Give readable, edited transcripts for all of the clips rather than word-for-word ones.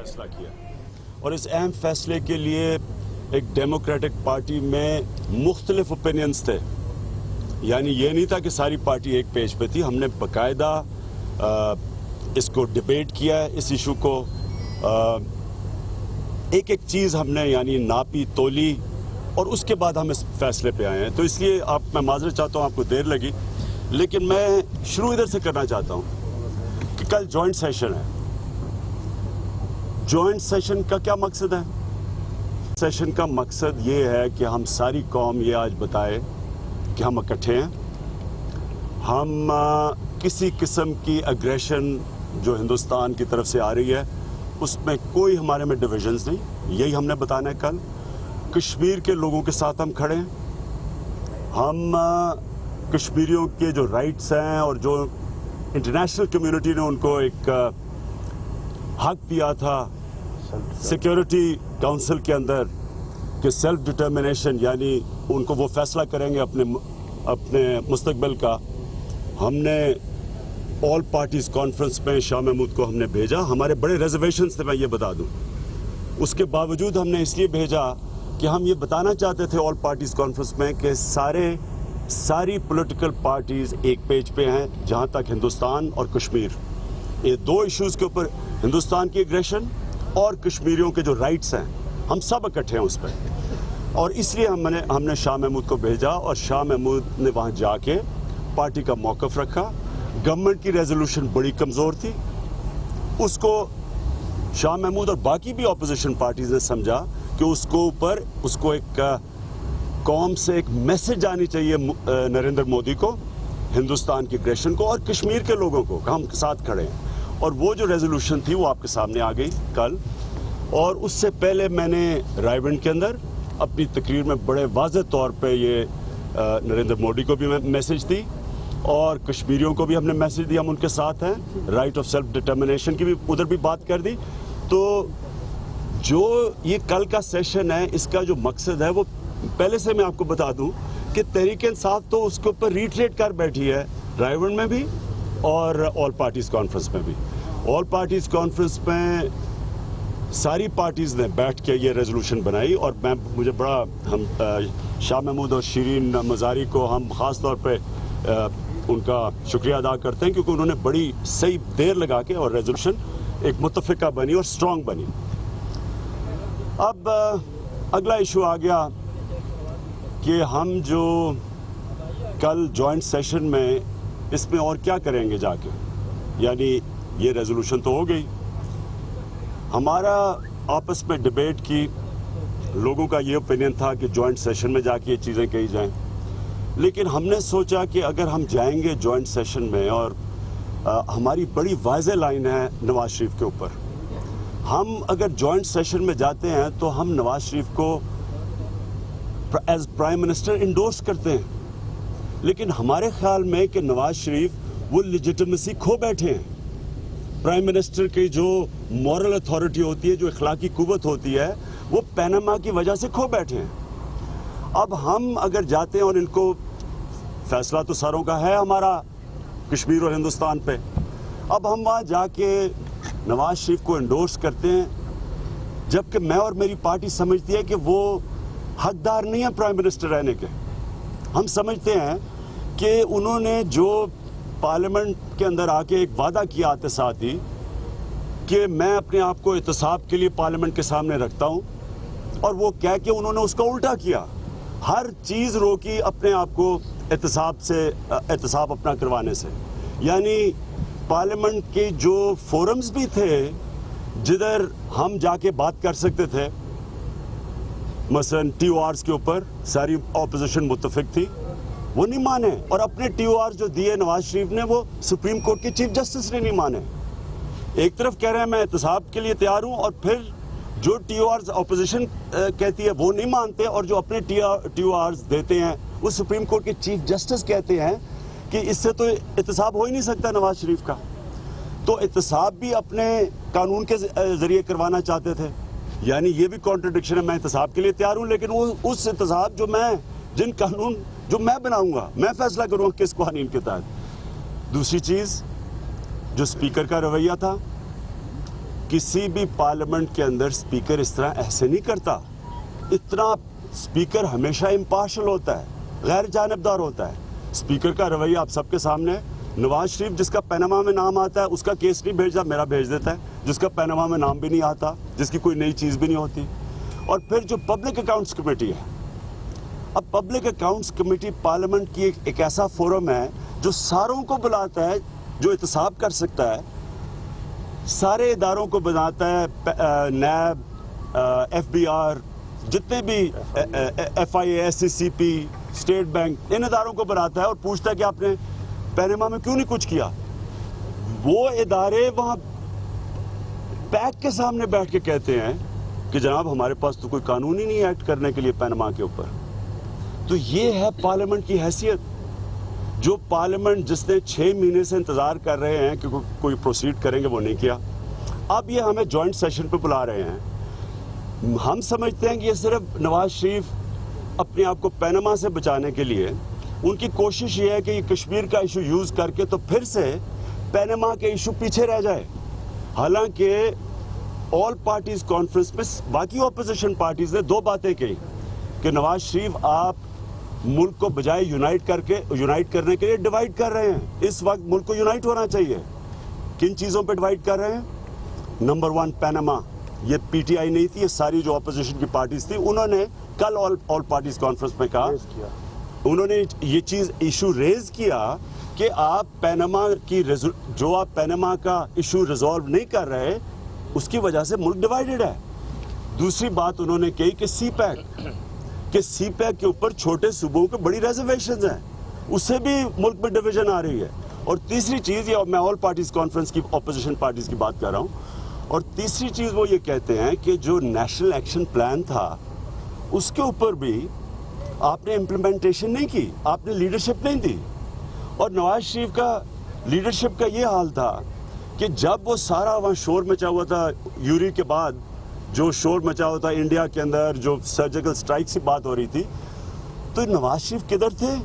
फैसला किया और इस अहम फैसले के लिए एक डेमोक्रेटिक पार्टी में मुख्तलिफ ओपिनियंस थे। यानी ये नहीं था कि सारी पार्टी एक पेज पे थी। हमने बाकायदा इसको डिबेट किया है, इस इशू को एक एक चीज़ हमने यानी नापी तोली और उसके बाद हम इस फैसले पे आए हैं। तो इसलिए मैं माजरत चाहता हूँ, आपको देर लगी, लेकिन मैं शुरू इधर से करना चाहता हूँ कि कल जॉइंट सेशन है। जॉइंट सेशन का क्या मकसद है? सेशन का मकसद ये है कि हम सारी कौम ये आज बताए कि हम इकट्ठे हैं। हम किसी किस्म की एग्रेशन जो हिंदुस्तान की तरफ से आ रही है उसमें कोई हमारे में डिविजन्स नहीं, यही हमने बताना है। कल कश्मीर के लोगों के साथ हम खड़े हैं। हम कश्मीरियों के जो राइट्स हैं और जो इंटरनेशनल कम्युनिटी ने उनको एक हक दिया था सिक्योरिटी काउंसिल के अंदर कि सेल्फ डिटर्मिनेशन, यानी उनको वो फैसला करेंगे अपने मुस्तकबिल का। हमने ऑल पार्टीज कॉन्फ्रेंस में शाह महमूद को हमने भेजा। हमारे बड़े रिजर्वेशंस थे, मैं ये बता दूं। उसके बावजूद हमने इसलिए भेजा कि हम ये बताना चाहते थे ऑल पार्टीज कॉन्फ्रेंस में कि सारी पॉलिटिकल पार्टीज एक पेज पे हैं जहां तक हिंदुस्तान और कश्मीर, ये दो इश्यूज के ऊपर, हिंदुस्तान की एग्रेशन और कश्मीरियों के जो राइट्स हैं, हम सब इकट्ठे हैं उस पर। और इसलिए हमने शाह महमूद को भेजा और शाह महमूद ने वहाँ जाके पार्टी का मौक़िफ़ रखा। गवर्नमेंट की रेजोल्यूशन बड़ी कमज़ोर थी, उसको शाह महमूद और बाकी भी अपोजिशन पार्टीज ने समझा कि उसको एक कौम से एक मैसेज आनी चाहिए नरेंद्र मोदी को, हिंदुस्तान की एग्रेशन को और कश्मीर के लोगों को, हम साथ खड़े हैं। और वो जो रेजोल्यूशन थी वो आपके सामने आ गई कल। और उससे पहले मैंने रायबंड के अंदर अपनी तकरीर में बड़े वाज़ेह तौर पे ये नरेंद्र मोदी को भी मैसेज दी और कश्मीरियों को भी हमने मैसेज दिया, हम उनके साथ हैं। राइट ऑफ सेल्फ डिटर्मिनेशन की भी उधर भी बात कर दी। तो जो ये कल का सेशन है, इसका जो मकसद है वो पहले से मैं आपको बता दूं कि तहरीक-ए-इंसाफ तो उसके ऊपर रिट्रेट कर बैठी है, रायबंड में भी और ऑल पार्टीज कॉन्फ्रेंस में भी। ऑल पार्टीज कॉन्फ्रेंस में सारी पार्टीज़ ने बैठ के ये रेजोल्यूशन बनाई और मुझे बड़ा, हम शाह महमूद और शिरीन मज़ारी को हम ख़ास तौर पे उनका शुक्रिया अदा करते हैं क्योंकि उन्होंने बड़ी सही देर लगा के और रेजोल्यूशन एक मुत्तफ़िका बनी और स्ट्रॉन्ग बनी। अब अगला इशू आ गया कि हम जो कल जॉइंट सेशन में इसमें और क्या करेंगे जाके। यानी ये रेजोल्यूशन तो हो गई, हमारा आपस में डिबेट की, लोगों का ये ओपिनियन था कि जॉइंट सेशन में जाके ये चीज़ें कही जाएं। लेकिन हमने सोचा कि अगर हम जाएंगे जॉइंट सेशन में और हमारी बड़ी वाज़ेह लाइन है नवाज शरीफ के ऊपर, हम अगर जॉइंट सेशन में जाते हैं तो हम नवाज शरीफ को एज प्राइम मिनिस्टर इंडोर्स करते हैं। लेकिन हमारे ख्याल में कि नवाज शरीफ वो लेजिटिमेसी खो बैठे हैं। प्राइम मिनिस्टर की जो मॉरल अथॉरिटी होती है, जो इखलाकी कुव्वत होती है, वो पैनामा की वजह से खो बैठे हैं। अब हम अगर जाते हैं और इनको, फैसला तो सारों का है हमारा कश्मीर और हिंदुस्तान पे, अब हम वहाँ जाके नवाज शरीफ को इंडोर्स करते हैं जबकि मैं और मेरी पार्टी समझती है कि वो हकदार नहीं है प्राइम मिनिस्टर रहने के। हम समझते हैं कि उन्होंने जो पार्लियामेंट के अंदर आके एक वादा किया आते साथ ही कि मैं अपने आप को एहतसाब के लिए पार्लियामेंट के सामने रखता हूँ, और वो कह के उन्होंने उसका उल्टा किया। हर चीज़ रोकी अपने आप को एहतसाब अपना करवाने से। यानी पार्लियामेंट के जो फोरम्स भी थे जिधर हम जाके बात कर सकते थे, मसलन TORs के ऊपर सारी ऑपोजिशन मुत्तफिक थी, वो नहीं माने। और अपने TORs जो दिए नवाज शरीफ ने, वो सुप्रीम कोर्ट के चीफ जस्टिस ने नहीं माने। एक तरफ कह रहे हैं मैं एहतसाब के लिए तैयार हूँ, और फिर जो TORs ऑपोजिशन कहती है वो नहीं मानते, और जो अपने TORs देते हैं वो सुप्रीम कोर्ट के चीफ जस्टिस कहते हैं कि इससे तो एहतसाब हो ही नहीं सकता नवाज शरीफ का। तो एहतसाब भी अपने कानून के ज़रिए करवाना चाहते थे। यानी ये भी कॉन्ट्रडिक्शन है, मैं एहतसाब के लिए तैयार हूँ लेकिन वो उस एहतसाब जिन कानून जो मैं बनाऊंगा, मैं फैसला करूँगा किस कानून के तहत। दूसरी चीज़ जो स्पीकर का रवैया था किसी भी पार्लियामेंट के अंदर स्पीकर इस तरह ऐसे नहीं करता। इतना स्पीकर हमेशा इम्पार्शल होता है, गैर जानिबदार होता है। स्पीकर का रवैया आप सबके सामने है। नवाज शरीफ जिसका पैनामा में नाम आता है उसका केस नहीं भेजता, मेरा भेज देता है। जिसका पैनामा में नाम भी नहीं आता, जिसकी कोई नई चीज़ भी नहीं होती। और फिर जो पब्लिक अकाउंट्स कमेटी है, अब पब्लिक अकाउंट्स कमेटी पार्लियामेंट की एक ऐसा फोरम है जो सारों को बुलाता है, जो एहतसाब कर सकता है, सारे इदारों को बनाता है, नैब, FBI, जितने भी FIA, SCCP, स्टेट बैंक, इन इदारों को बनाता है और पूछता है कि आपने पैनामा में क्यों नहीं कुछ किया। वो इदारे वहाँ पैक के सामने बैठ के कहते हैं कि जनाब हमारे पास तो कोई कानून ही नहीं एक्ट करने के लिए पैनामा के ऊपर। तो ये है पार्लियामेंट की हैसियत। जो पार्लियामेंट जिसने 6 महीने से इंतजार कर रहे हैं कि कोई प्रोसीड करेंगे, वो नहीं किया। अब ये हमें जॉइंट सेशन पे बुला रहे हैं। हम समझते हैं कि ये सिर्फ नवाज शरीफ अपने आप को पैनामा से बचाने के लिए उनकी कोशिश ये है कि ये कश्मीर का इशू यूज करके तो फिर से पैनामा के इशू पीछे रह जाए। हालांकि ऑल पार्टीज कॉन्फ्रेंस में बाकी ऑपोजिशन पार्टीज ने 2 बातें कही कि नवाज शरीफ आप मुल्क को बजाय यूनाइट करने के लिए डिवाइड कर रहे हैं। इस वक्त मुल्क को यूनाइट होना चाहिए। किन चीज़ों पे डिवाइड कर रहे हैं? Number 1 Panama. ये PTI नहीं थी, ये सारी जो ऑपोजिशन की पार्टीज थी, उन्होंने कल ऑल पार्टीज कॉन्फ्रेंस में कहा, उन्होंने ये चीज़ इशू रेज किया कि आप पैनामा का इशू रिजॉल्व नहीं कर रहे, उसकी वजह से मुल्क डिवाइडेड है। दूसरी बात उन्होंने कही कि CPEC के ऊपर छोटे सूबों के बड़ी रिजर्वेशंस हैं, उससे भी मुल्क में डिवीजन आ रही है। और तीसरी चीज़, ये मैं ऑल पार्टीज कॉन्फ्रेंस की ऑपोजिशन पार्टीज की बात कर रहा हूँ, और तीसरी चीज़ वो ये कहते हैं कि जो नेशनल एक्शन प्लान था उसके ऊपर भी आपने इम्प्लीमेंटेशन नहीं की, आपने लीडरशिप नहीं दी। और नवाज शरीफ का लीडरशिप का ये हाल था कि जब वो सारा वहाँ शोर मचा हुआ था, यूरी के बाद जो शोर मचा हुआ था इंडिया के अंदर, जो सर्जिकल स्ट्राइक की बात हो रही थी, तो नवाज शरीफ किधर थे?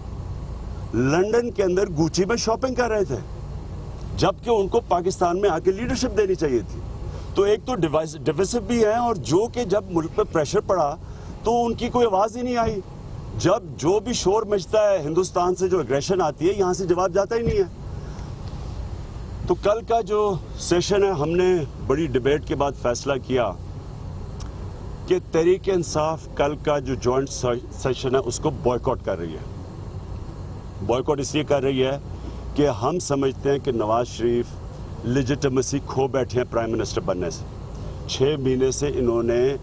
लंदन के अंदर गुची में शॉपिंग कर रहे थे, जबकि उनको पाकिस्तान में आके लीडरशिप देनी चाहिए थी। तो एक तो डिविसिव भी है, और जो कि जब मुल्क पे प्रेशर पड़ा तो उनकी कोई आवाज़ ही नहीं आई। जब जो भी शोर मचता है, हिंदुस्तान से जो एग्रेशन आती है, यहाँ से जवाब जाता ही नहीं है। तो कल का जो सेशन है, हमने बड़ी डिबेट के बाद फैसला किया कि तहरीक इंसाफ कल का जो जॉइंट सेशन है उसको बॉयकॉट कर रही है। बॉयकॉट इसलिए कर रही है कि हम समझते हैं कि नवाज शरीफ लेजिटिमेसी खो बैठे हैं प्राइम मिनिस्टर बनने से। 6 महीने से इन्होंने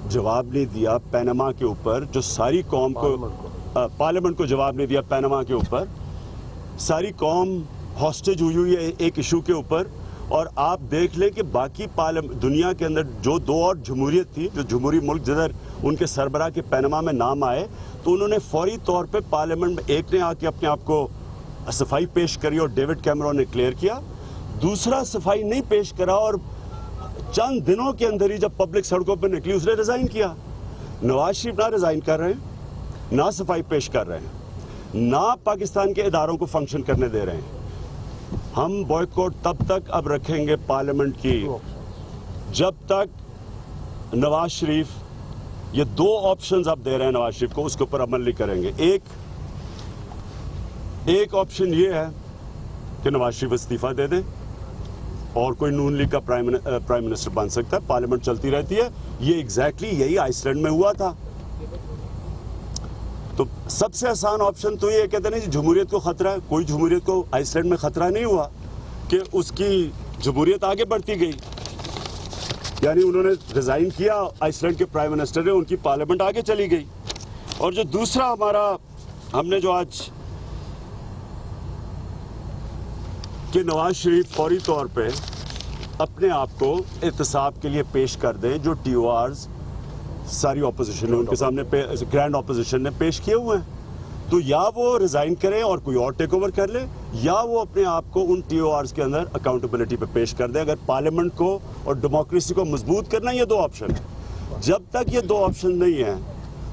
जवाब नहीं दिया पैनामा के ऊपर, जो सारी कौम को पार्लियामेंट को जवाब नहीं दिया पैनामा के ऊपर। सारी कौम हॉस्टेज हुई है एक इशू के ऊपर। और आप देख लें कि बाकी दुनिया के अंदर जो 2 और जमहूरियत थी, जो जमहूरी मुल्क जिधर उनके सरबराह के पैनामा में नाम आए, तो उन्होंने फौरी तौर पे पार्लियामेंट में एक ने आके अपने आप को सफाई पेश करी और डेविड कैमरॉन ने क्लियर किया। दूसरा सफाई नहीं पेश करा और चंद दिनों के अंदर ही जब पब्लिक सड़कों पर निकली उसने रिजाइन किया। नवाज शरीफ ना रिजाइन कर रहे हैं, ना सफाई पेश कर रहे हैं, ना पाकिस्तान के इदारों को फंक्शन करने दे रहे हैं। हम बॉयकॉट तब तक अब रखेंगे पार्लियामेंट की जब तक नवाज शरीफ, ये 2 ऑप्शंस आप दे रहे हैं नवाज शरीफ को, उसके ऊपर अमल नहीं करेंगे। एक ऑप्शन ये है कि नवाज शरीफ इस्तीफा दे दें और कोई नून लीग का प्राइम मिनिस्टर बन सकता है, पार्लियामेंट चलती रहती है। ये एग्जैक्टली यही आइसलैंड में हुआ था। तो सबसे आसान ऑप्शन तो ये कहते नहीं जी जमहूरियत को खतरा है। कोई जमहूरियत को आइसलैंड में खतरा नहीं हुआ कि उसकी जमहूरियत आगे बढ़ती गई, यानी उन्होंने रिजाइन किया, आइसलैंड के प्राइम मिनिस्टर ने, उनकी पार्लियामेंट आगे चली गई। और जो दूसरा हमने जो आज कि नवाज शरीफ फौरी तौर पे अपने आप को एहतसाब के लिए पेश कर दें, जो TORs सारी ऑपोजिशन ने उनके सामने ग्रैंड ऑपोजिशन ने पेश किए हुए हैं, तो या वो रिजाइन करें और कोई और टेक ओवर कर ले, या वो अपने आप को उन TORs के अंदर अकाउंटेबिलिटी पे पेश कर दें। अगर पार्लियामेंट को और डेमोक्रेसी को मजबूत करना, ये 2 ऑप्शन है। जब तक ये 2 ऑप्शन नहीं है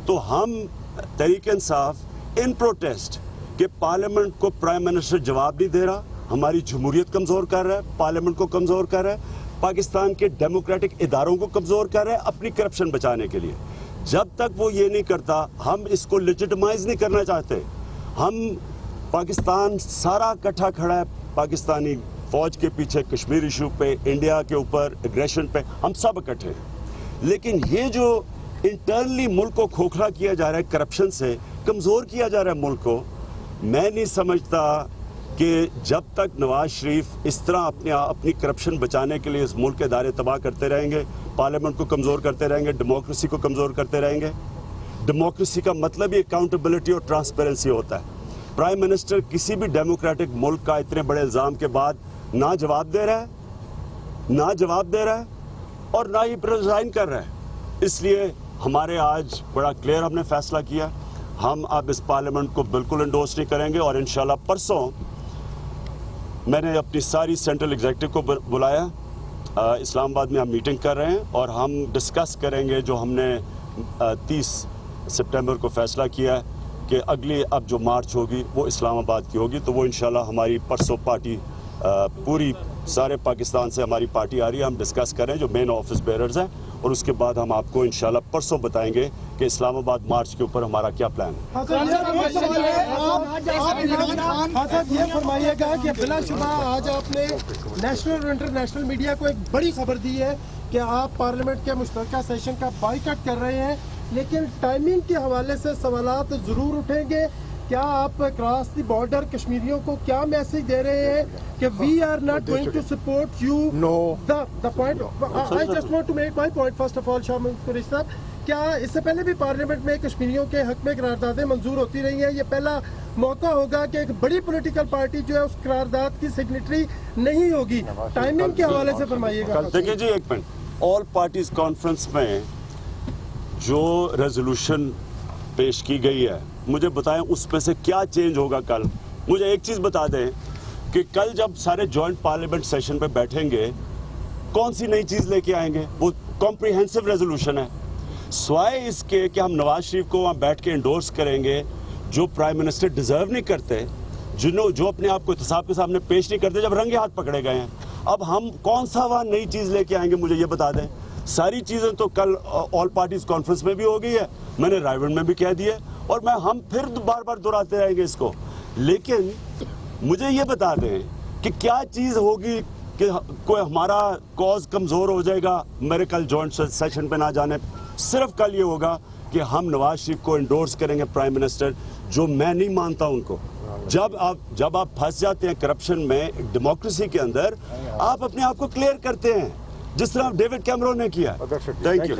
तो हम तहरीक इंसाफ इन प्रोटेस्ट कि पार्लियामेंट को प्राइम मिनिस्टर जवाब नहीं दे रहा, हमारी जमहूरियत कमज़ोर कर रहा है, पार्लियामेंट को कमज़ोर कर रहा है, पाकिस्तान के डेमोक्रेटिक इदारों को कमज़ोर कर रहा है अपनी करप्शन बचाने के लिए। जब तक वो ये नहीं करता, हम इसको लेजिटिमाइज नहीं करना चाहते। हम पाकिस्तान सारा इकट्ठा खड़ा है पाकिस्तानी फौज के पीछे, कश्मीर इशू पे, इंडिया के ऊपर एग्रेशन पे, हम सब इकट्ठे हैं। लेकिन ये जो इंटरनली मुल्क को खोखला किया जा रहा है, करप्शन से कमज़ोर किया जा रहा है मुल्क को, मैं नहीं समझता कि जब तक नवाज शरीफ इस तरह अपनी करप्शन बचाने के लिए इस मुल्क के इदारे तबाह करते रहेंगे, पार्लियामेंट को कमज़ोर करते रहेंगे, डेमोक्रेसी को कमज़ोर करते रहेंगे। डेमोक्रेसी का मतलब ही अकाउंटेबिलिटी और ट्रांसपेरेंसी होता है। प्राइम मिनिस्टर किसी भी डेमोक्रेटिक मुल्क का इतने बड़े इल्ज़ाम के बाद ना जवाब दे रहा है और ना ही रिजाइन कर रहा है। इसलिए हमारे आज बड़ा क्लियर हमने फैसला किया, हम अब इस पार्लियामेंट को बिल्कुल इंडोर्स नहीं करेंगे और इंशाल्लाह परसों मैंने अपनी सारी सेंट्रल एग्जीक्यूटिव को बुलाया, इस्लामाबाद में हम मीटिंग कर रहे हैं और हम डिस्कस करेंगे जो हमने 30 सितंबर को फैसला किया है कि अगली अब जो मार्च होगी वो इस्लामाबाद की होगी। तो वो इंशाल्लाह हमारी परसों पार्टी पूरी सारे पाकिस्तान से हमारी पार्टी आ रही है, हम डिस्कस कर रहे हैं जो मेन ऑफिस बेयरर्स हैं और उसके बाद हम आपको इंशाल्लाह परसों बताएंगे कि इस्लामाबाद मार्च के ऊपर हमारा क्या प्लान है। आप ये फरमाइएगा कि बिलाशुबा आज आपने नेशनल और इंटरनेशनल मीडिया को एक बड़ी खबर दी है कि आप पार्लियामेंट के मुश्तरका सेशन का बाइकआउट कर रहे हैं, लेकिन टाइमिंग के हवाले से सवालात ज़रूर उठेंगे। क्या आप क्रॉस द बॉर्डर कश्मीरियों को क्या मैसेज दे रहे हैं कि we are not going to support you? No, the point I just want to make my point first of all. Shah Qureshi साहब, क्या इससे पहले भी पार्लियामेंट में कश्मीरियों के हक में करारदादें मंजूर होती रही हैं? ये पहला मौका होगा कि एक बड़ी पॉलिटिकल पार्टी जो है उस करारदाद की सिग्नेटरी नहीं होगी। टाइमिंग के हवाले से फरमाइएगा। देखिए जी, एक मिनट, ऑल पार्टीज कॉन्फ्रेंस में जो रेजोल्यूशन पेश की गई है, मुझे बताएं उसमें से क्या चेंज होगा कल। मुझे एक चीज़ बता दें कि कल जब सारे जॉइंट पार्लियामेंट सेशन पे बैठेंगे कौन सी नई चीज़ लेके आएंगे? वो कॉम्प्रिहेंसिव रेजोल्यूशन है। स्वाय इसके कि हम नवाज शरीफ को वहाँ बैठ के इंडोर्स करेंगे जो प्राइम मिनिस्टर डिजर्व नहीं करते, जो अपने आप को एहतसाब के सामने पेश नहीं करते, जब रंगे हाथ पकड़े गए हैं। अब हम कौन सा वहाँ नई चीज़ लेके आएंगे, मुझे ये बता दें। सारी चीज़ें तो कल ऑल पार्टीज कॉन्फ्रेंस में भी हो गई है, मैंने रायगढ़ में भी कह दिया और हम फिर बार बार दोहराते रहेंगे इसको। लेकिन मुझे ये बता दें कि क्या चीज़ होगी कि कोई हमारा कॉज कमज़ोर हो जाएगा मेरे कल जॉइंट सेशन पे ना जाने। सिर्फ कल ये होगा कि हम नवाज शरीफ को इंडोर्स करेंगे प्राइम मिनिस्टर, जो मैं नहीं मानता उनको। जब आप फंस जाते हैं करप्शन में, डेमोक्रेसी के अंदर, आप अपने आप को क्लियर करते हैं जिस तरह डेविड कैमरॉन ने किया। Thank you.